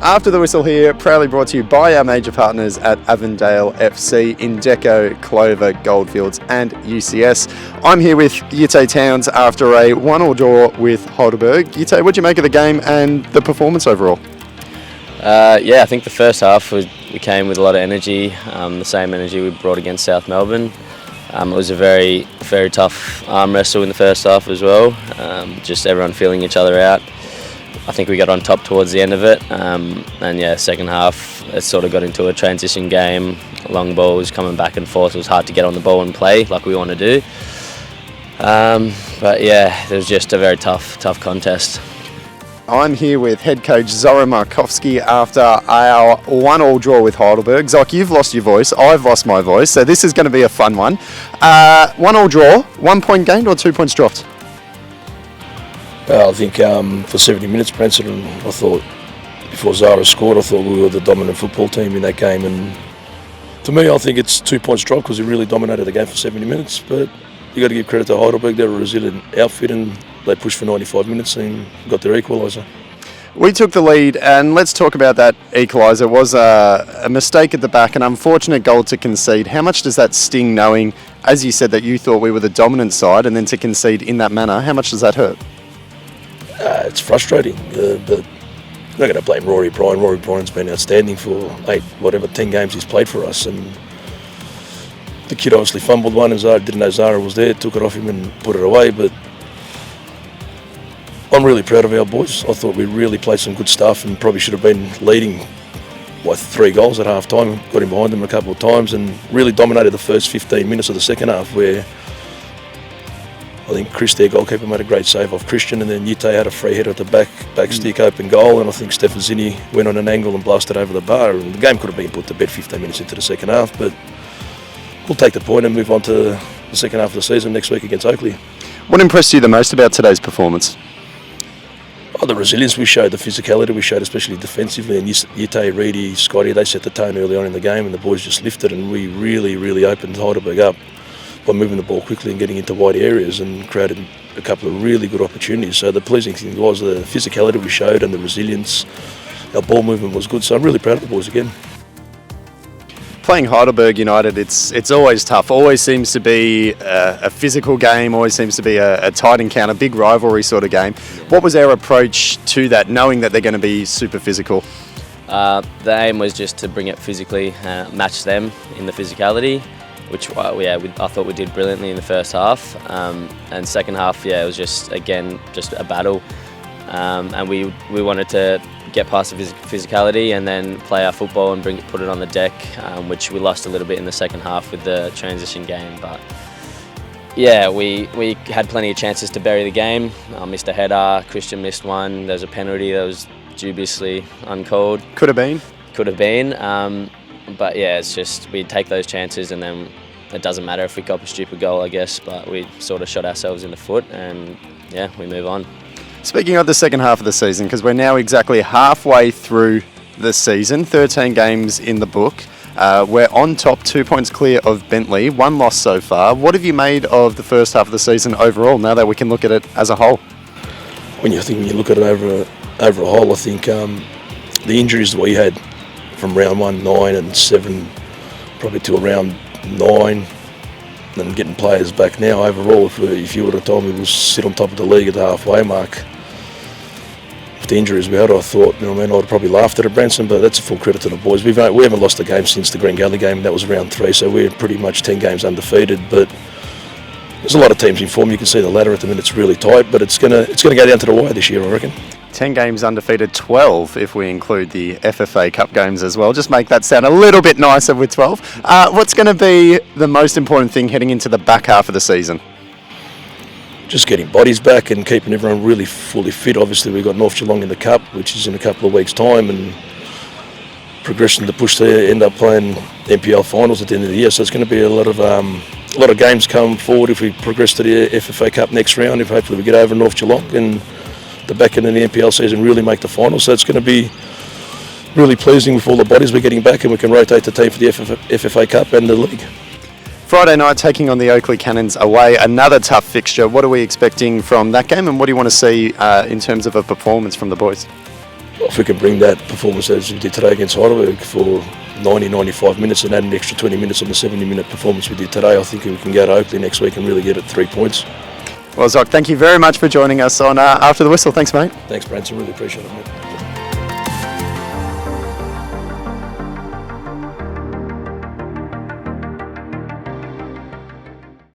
After the Whistle here, proudly brought to you by our major partners at Avondale FC, Indeco, Clover, Goldfields and UCS. I'm here with Yitay Towns after a 1-1 draw with Heidelberg. Yitay, what do you make of the game and the performance overall? I think the first half we came with a lot of energy, the same energy we brought against South Melbourne. It was a very, very tough arm wrestle in the first half as well, just everyone feeling each other out. I think we got on top towards the end of it, second half it sort of got into a transition game. Long balls coming back and forth. It was hard to get on the ball and play like we want to do. It was just a very tough contest. I'm here with head coach Zoran Markovski after our 1-1 draw with Heidelberg. Zoc, you've lost your voice, I've lost my voice, so this is going to be a fun one. 1-1 draw, 1 point gained or 2 points dropped? I think for 70 minutes, Bransen, I thought, before Zara scored, I thought we were the dominant football team in that game. And to me, I think it's 2 points dropped because we really dominated the game for 70 minutes. But you got to give credit to Heidelberg. They're a resilient outfit and they pushed for 95 minutes and got their equaliser. We took the lead, and let's talk about that equaliser. It was a mistake at the back, an unfortunate goal to concede. How much does that sting, knowing, as you said, that you thought we were the dominant side, and then to concede in that manner? How much does that hurt? It's frustrating, but I'm not going to blame Rory Bryan. Rory Bryan's been outstanding for 10 games he's played for us, and the kid obviously fumbled one and Zara didn't know Zara was there, took it off him and put it away. But I'm really proud of our boys. I thought we really played some good stuff and probably should have been leading by 3 goals at half time. Got in behind them a couple of times and really dominated the first 15 minutes of the second half, where I think Chris, their goalkeeper, made a great save off Christian, and then Yitay had a free header at the back stick, open goal, and I think Stefan Zinni went on an angle and blasted over the bar, and the game could have been put to bed 15 minutes into the second half, but we'll take the point and move on to the second half of the season next week against Oakley. What impressed you the most about today's performance? The resilience we showed, the physicality we showed, especially defensively, and Yitay, Reedy, Scotty, they set the tone early on in the game, and the boys just lifted, and we really, really opened Heidelberg up by moving the ball quickly and getting into wide areas and created a couple of really good opportunities. So the pleasing thing was the physicality we showed and the resilience. Our ball movement was good, so I'm really proud of the boys again. Playing Heidelberg United, it's always tough. Always seems to be a physical game, always seems to be a tight encounter, big rivalry sort of game. What was our approach to that, knowing that they're going to be super physical? The aim was just to bring it physically, match them in the physicality, which I thought we did brilliantly in the first half, and second half, it was just a battle, and we wanted to get past the physicality and then play our football and put it on the deck, which we lost a little bit in the second half with the transition game. But we had plenty of chances to bury the game. I missed a header, Christian missed one, there was a penalty that was dubiously uncalled. Could have been. It's just we take those chances and then it doesn't matter if we cop a stupid goal, I guess, but we sort of shot ourselves in the foot and we move on. Speaking of the second half of the season, because we're now exactly halfway through the season, 13 games in the book. We're on top, 2 points clear of Bentley, 1 loss so far. What have you made of the first half of the season overall, now that we can look at it as a whole? When you look at it over a whole, I think the injuries that we had from round 1, 9 and 7, probably to around 9, and getting players back now overall, if you would have told me we'll sit on top of the league at the halfway mark with the injuries we had, I thought, I'd have probably laughed at it, Bransen, but that's a full credit to the boys. We haven't lost a game since the Green Gully game, that was round 3, so we're pretty much 10 games undefeated, but there's a lot of teams in form. You can see the ladder at the minute, it's really tight, but it's gonna go down to the wire this year, I reckon. 10 games undefeated, 12 if we include the FFA Cup games as well. Just make that sound a little bit nicer with 12. What's going to be the most important thing heading into the back half of the season? Just getting bodies back and keeping everyone really fully fit. Obviously we've got North Geelong in the Cup, which is in a couple of weeks' time, and progression to push to end up playing NPL finals at the end of the year. So it's going to be a lot of games come forward if we progress to the FFA Cup next round, if hopefully we get over North Geelong and the back end of the NPL season really make the final. So it's going to be really pleasing with all the bodies we're getting back, and we can rotate the team for the FFA Cup and the league. Friday night taking on the Oakley Cannons away, another tough fixture. What are we expecting from that game, and what do you want to see in terms of a performance from the boys? if we can bring that performance as we did today against Heidelberg for 90-95 minutes and add an extra 20 minutes on the 70-minute performance we did today, I think we can go to Oakley next week and really get it 3 points. Well, Zoc, thank you very much for joining us on After the Whistle. Thanks, mate. Thanks, Bransen. Really appreciate it, mate.